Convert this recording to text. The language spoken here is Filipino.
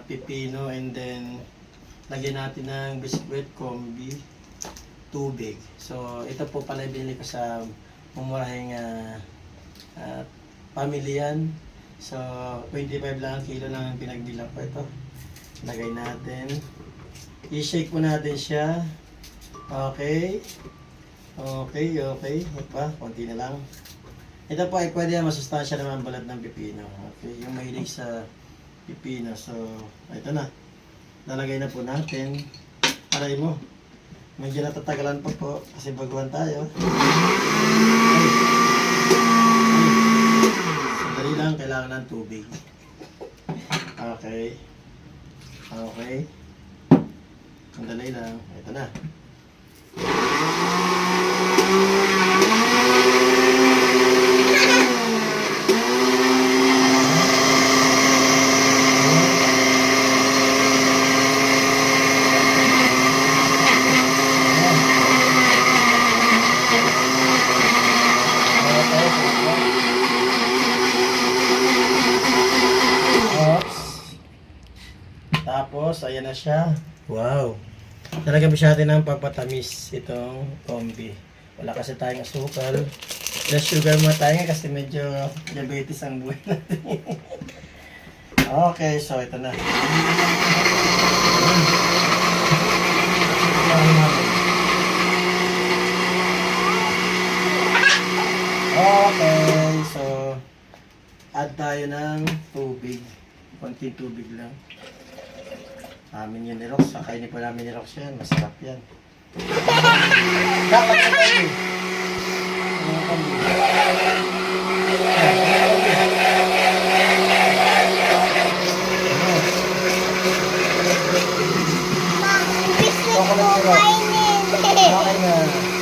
pipino, and then lagyan natin ng biscuit, combi, tubig. So ito po pala binili ko sa mumurahing pamilyan. So 25 lang ang kilo lang ang pinagbilang ko. Ito lagay natin, i-shake po natin siya. Okay, pa, konti na lang. Ito po ay pwede na masustansya naman balat ng pipino. Okay, yung mahilig sa pipino. So, ito na. Lalagay na po natin. Aray mo. Medyo natatagalan pa po kasi baguhan tayo. Sandali lang, kailangan ng tubig. Okay. Sandali lang. Ito na. Tapos, ayan na siya. Wow! Talaga ba natin ng pagpatamis itong combi. Wala kasi tayong asukal. Less sugar muna tayo kasi medyo diabetes ang buhay natin. Okay, so ito na. Okay, so add tayo ng tubig. Konting tubig lang. Amin yun ni Rox. Kainin po namin ni Rox yan. Masarap yan. Dapat na tayo eh. Gusto ko kainin. Okay na.